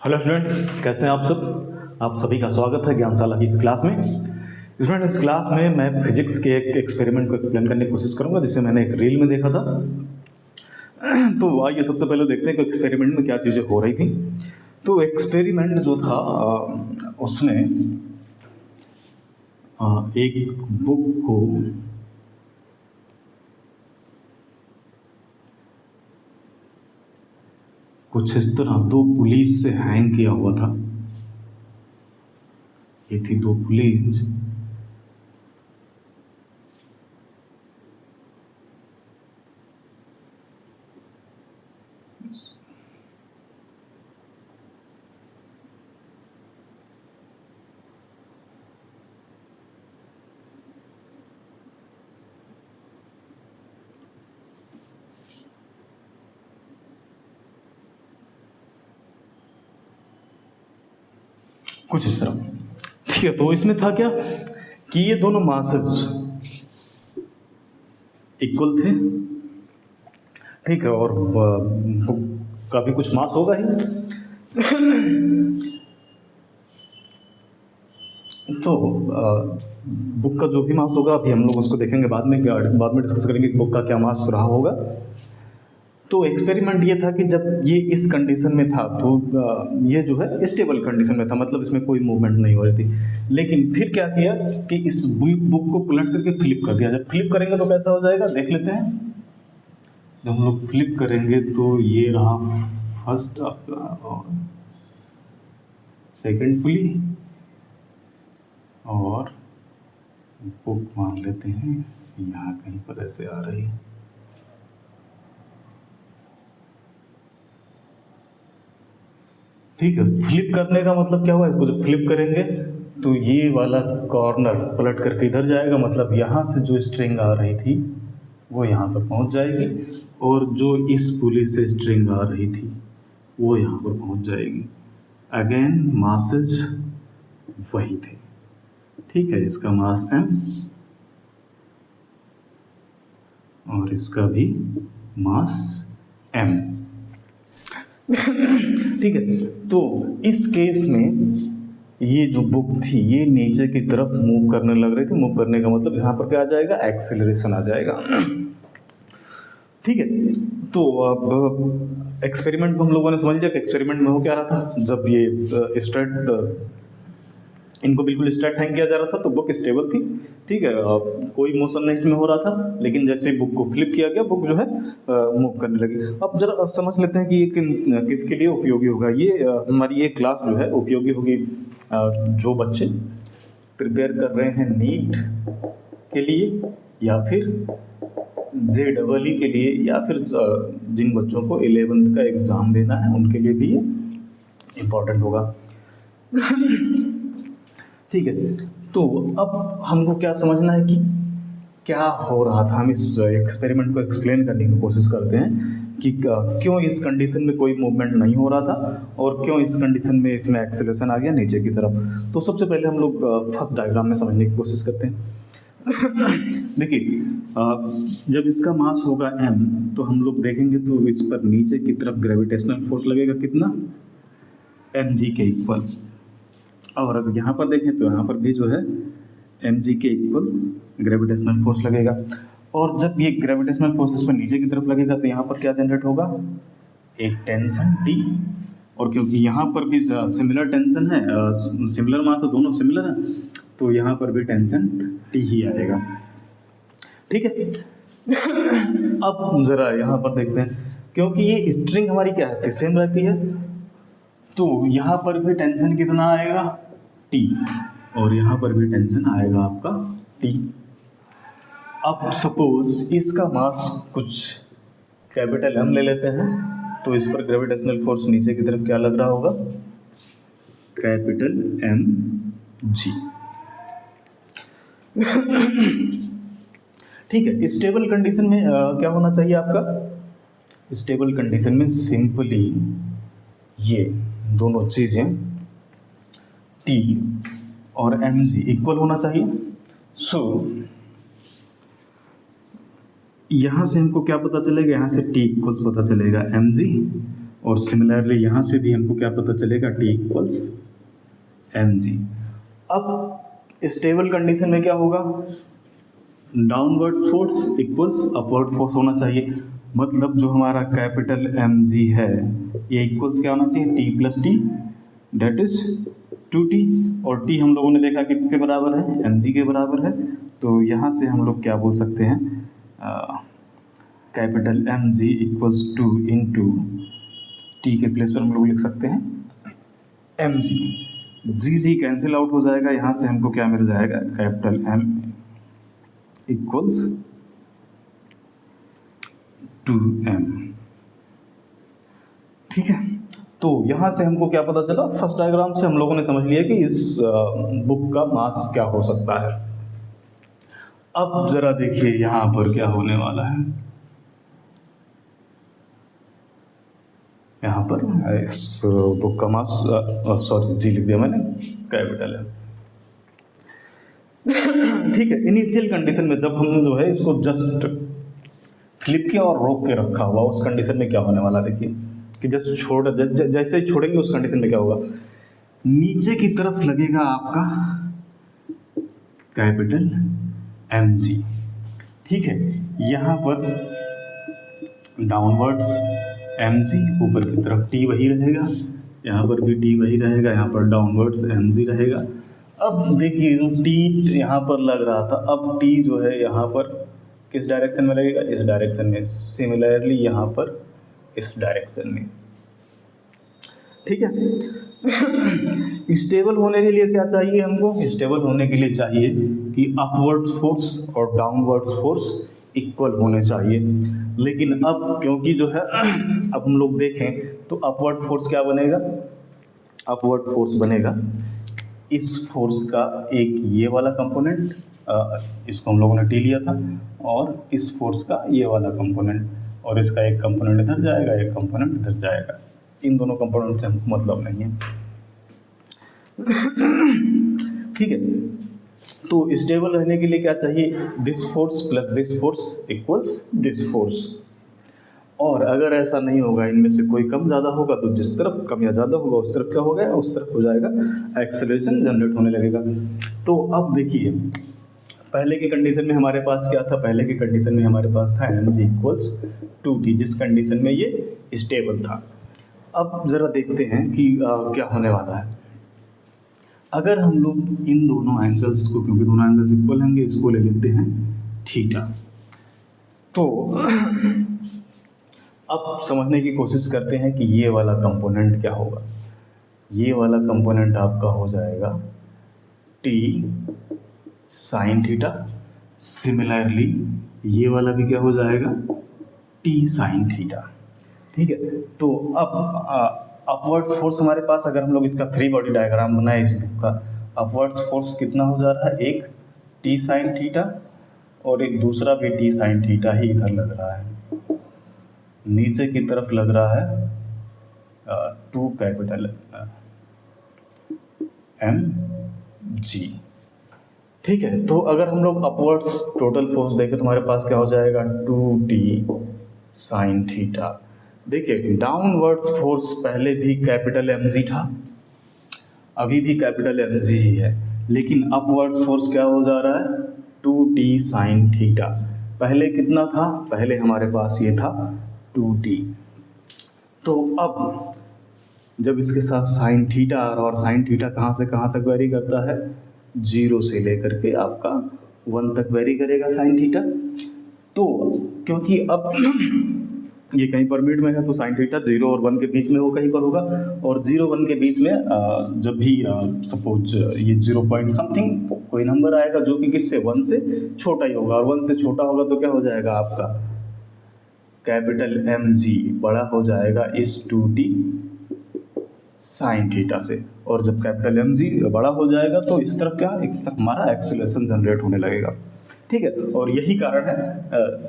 Hello students, कैसे हैं आप सब। आप सभी का स्वागत है ज्ञानशाला की इस क्लास में। स्टूडेंट, इस क्लास में मैं फिजिक्स के एक एक्सपेरिमेंट को एक्सप्लेन करने की कोशिश करूंगा जिसे मैंने एक रील में देखा था। तो आइए सबसे पहले देखते हैं कि एक्सपेरिमेंट में क्या चीज़ें हो रही थी। तो एक्सपेरिमेंट जो था उसमें एक बुक को कुछ इस तरह दो पुलिस से हैंग किया हुआ था। ये थी दो पुलिस कुछ इस तरह। ठीक है, तो इसमें था क्या कि ये दोनों मासेस इक्वल थे। ठीक है, और बुक का भी कुछ मास होगा ही। तो बुक का जो भी मास होगा अभी हम लोग उसको देखेंगे बाद में डिस्कस करेंगे कि बुक का क्या मास रहा होगा। तो एक्सपेरिमेंट ये था कि जब ये इस कंडीशन में था तो ये जो है स्टेबल कंडीशन में था, मतलब इसमें कोई मूवमेंट नहीं हो रही थी। लेकिन फिर क्या किया कि इस बुक को पलट करके फ्लिप कर दिया। जब फ्लिप करेंगे तो कैसा हो जाएगा देख लेते हैं। जब हम लोग फ्लिप करेंगे तो ये रहा फर्स्ट और सेकंड पुली, और बुक मान लेते हैं यहाँ कहीं पर ऐसे आ रही है। ठीक है, फ्लिप करने का मतलब क्या हुआ, इसको जब फ्लिप करेंगे तो ये वाला कॉर्नर पलट करके इधर जाएगा, मतलब यहाँ से जो स्ट्रिंग आ रही थी वो यहाँ पर पहुँच जाएगी, और जो इस पुली से स्ट्रिंग आ रही थी वो यहाँ पर पहुँच जाएगी। अगेन मासेज वही थे। ठीक है, इसका मास m और इसका भी मास m। ठीक है, तो इस केस में ये जो बुक थी ये नीचे की तरफ मूव करने लग रही थी। मूव करने का मतलब यहाँ पर क्या आ जाएगा, एक्सेलरेशन आ जाएगा। ठीक है, तो अब एक्सपेरिमेंट को हम लोगों ने समझ लिया कि एक्सपेरिमेंट में हो क्या रहा था। जब ये स्ट्रेट इनको बिल्कुल स्ट्रेट हैंग किया जा रहा था तो बुक स्टेबल थी। ठीक है, कोई मोशन नहीं इसमें हो रहा था, लेकिन जैसे ही बुक को फ्लिप किया गया बुक जो है मूव करने लगी। अब जरा समझ लेते हैं कि ये किसके लिए उपयोगी होगा। ये हमारी ये क्लास जो है उपयोगी होगी जो बच्चे प्रिपेयर कर रहे हैं नीट के लिए, या फिर JEE के लिए, या फिर जिन बच्चों को 11th का एग्ज़ाम देना है उनके लिए भी ये इम्पोर्टेंट होगा। ठीक है, तो अब हमको क्या समझना है कि क्या हो रहा था। हम इस एक्सपेरिमेंट को एक्सप्लेन करने की कोशिश करते हैं कि क्यों इस कंडीशन में कोई मूवमेंट नहीं हो रहा था और क्यों इस कंडीशन में इसमें एक्सेलरेशन आ गया नीचे की तरफ। तो सबसे पहले हम लोग फर्स्ट डायग्राम में समझने की कोशिश करते हैं। देखिए, जब इसका मास होगा m तो हम लोग देखेंगे तो इस पर नीचे की तरफ ग्रेविटेशनल फोर्स लगेगा कितना, mg के इक्वल। और अगर यहाँ पर देखें तो यहाँ पर भी जो है mg के इक्वल ग्रेविटेशनल फोर्स लगेगा। और जब ये ग्रेविटेशनल फोर्स इस पर नीचे की तरफ लगेगा तो यहाँ पर क्या जनरेट होगा, एक टेंशन T। और क्योंकि यहाँ पर भी सिमिलर टेंशन है, सिमिलर मास है, दोनों सिमिलर है, तो यहाँ पर भी टेंशन T ही आएगा। ठीक है। अब जरा यहाँ पर देखते हैं, क्योंकि ये स्ट्रिंग हमारी क्या है, सेम रहती है, तो यहाँ पर भी टेंशन कितना आएगा, T, और यहाँ पर भी टेंशन आएगा आपका T। अब सपोज इसका मास कुछ कैपिटल M ले लेते हैं, तो इस पर ग्रेविटेशनल फोर्स नीचे की तरफ क्या लग रहा होगा, कैपिटल mg। ठीक है, स्टेबल कंडीशन में क्या होना चाहिए आपका, स्टेबल कंडीशन में सिंपली ये दोनों चीजें T और mg इक्वल होना चाहिए। सो यहाँ से हमको क्या पता चलेगा, यहाँ से T इक्वल्स पता चलेगा mg, और सिमिलरली यहाँ से भी हमको क्या पता चलेगा, T इक्वल्स mg। अब स्टेबल कंडीशन में क्या होगा, downward force equals upward force होना चाहिए। मतलब जो हमारा कैपिटल mg है ये इक्वल्स क्या होना चाहिए, T plus T, that is 2t। और t हम लोगों ने देखा किसके बराबर है, mg के बराबर है। तो यहाँ से हम लोग क्या बोल सकते हैं, capital mg equals 2 into T के प्लेस पर हम लोग लिख सकते हैं mg। जी कैंसिल आउट हो जाएगा, यहाँ से हमको क्या मिल जाएगा, कैपिटल m इक्वल्स 2m। ठीक है, तो यहाँ से हमको क्या पता चला, फर्स्ट डायग्राम से हम लोगों ने समझ लिया कि इस बुक का मास क्या हो सकता है। अब जरा देखिए यहाँ पर क्या होने वाला है, यहाँ पर इस बुक का मास, सॉरी जी लिख दिया मैंने, कैपिटल है। ठीक है, इनिशियल कंडीशन में जब हम जो है इसको जस्ट फ्लिप किया और रोक के रखा हुआ, उस कंडीशन में क्या होने वाला देखिए कि जस्ट छोड़ जैसे ही छोड़ेंगे उस कंडीशन में क्या होगा, नीचे की तरफ लगेगा आपका कैपिटल mg। ठीक है, यहाँ पर डाउनवर्ड्स mg, ऊपर की तरफ t वही रहेगा, यहाँ पर भी t वही रहेगा, यहाँ पर डाउनवर्ड्स mg रहेगा। अब देखिए जो t यहाँ पर लग रहा था, अब t जो है यहाँ पर किस डायरेक्शन में लगेगा, इस डायरेक्शन में। सिमिलरली यहाँ पर इस डायरेक्शन में। ठीक है, स्टेबल होने के लिए क्या चाहिए हमको, स्टेबल होने के लिए चाहिए कि अपवर्ड फोर्स और डाउनवर्ड फोर्स इक्वल होने चाहिए। लेकिन अब क्योंकि जो है अब हम लोग देखें तो अपवर्ड फोर्स क्या बनेगा, अपवर्ड फोर्स बनेगा इस फोर्स का एक ये वाला कंपोनेंट, इसको हम लोगों ने टी लिया था, और इस फोर्स का ये वाला कंपोनेंट, और इसका एक कंपोनेंट इधर जाएगा, एक कंपोनेंट इधर जाएगा। इन दोनों कंपोनेंट से हमको मतलब नहीं है। ठीक है, तो स्टेबल रहने के लिए क्या चाहिए, this force plus this force equals this force. और अगर ऐसा नहीं होगा, इनमें से कोई कम ज़्यादा होगा, तो जिस तरफ कम या ज़्यादा होगा उस तरफ क्या होगा, उस तरफ हो जाएगा एक्सेलरेशन जनरेट होने लगेगा। तो अब देखिए पहले की कंडीशन में हमारे पास क्या था, पहले की कंडीशन में हमारे पास था mg इक्वल्स 2t, जिस कंडीशन में ये स्टेबल था। अब ज़रा देखते हैं कि क्या होने वाला है। अगर हम लोग इन दोनों एंगल्स को, क्योंकि दोनों एंगल्स इक्वल होंगे, इसको ले लेते हैं थीटा। तो अब समझने की कोशिश करते हैं कि ये वाला कंपोनेंट क्या होगा। ये वाला कंपोनेंट आपका हो जाएगा t साइन थीटा। सिमिलरली ये वाला भी क्या हो जाएगा, t साइन थीटा। ठीक है, तो अब अपवर्ड फोर्स हमारे पास, अगर हम लोग इसका फ्री बॉडी डायग्राम बनाए इस बुक का, अपवर्ड फोर्स कितना हो जा रहा है, एक t साइन थीटा और एक दूसरा भी t साइन थीटा ही इधर लग रहा है, नीचे की तरफ लग रहा है 2 कैपिटल mg। ठीक है, तो अगर हम लोग अपवर्ड्स टोटल फोर्स देखें तो हमारे पास क्या हो जाएगा, 2t साइन थीटा। देखिए डाउनवर्ड्स फोर्स पहले भी कैपिटल mg था, अभी भी कैपिटल mg ही है, लेकिन अपवर्ड्स फोर्स क्या हो जा रहा है, 2t साइन थीटा। पहले कितना था, पहले हमारे पास ये था 2t। तो अब जब इसके साथ साइन थीटा आ रहा, और साइन थीटा कहाँ से कहाँ तक वेरी करता है, 0 से लेकर के आपका 1 तक वेरी करेगा साइन थीटा। तो क्योंकि अब ये कहीं पर मिड में है, तो साइन थीटा 0 और 1 के बीच में वो कहीं पर होगा, और 0-1 के बीच में जब भी सपोज ये 0 पॉइंट समथिंग कोई नंबर आएगा जो कि किससे, 1 से छोटा ही होगा, और 1 से छोटा होगा तो क्या हो जाएगा आपका कैपिटल mg बड़ा हो जाएगा इस 2t साइन थीटा से। और जब कैपिटल mg बड़ा हो जाएगा तो इस तरफ क्या, इस तरफ हमारा एक्सेलरेशन जनरेट होने लगेगा। ठीक है, और यही कारण है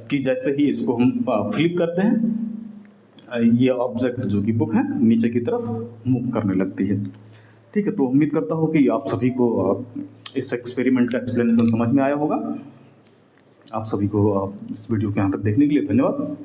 कि जैसे ही इसको हम फ्लिप करते हैं, ये ऑब्जेक्ट जो कि बुक है नीचे की तरफ मूव करने लगती है। ठीक है, तो उम्मीद करता हूँ कि आप सभी को इस एक्सपेरिमेंट का एक्सप्लेनेशन समझ में आया होगा। आप सभी को इस वीडियो को यहाँ तक देखने के लिए धन्यवाद।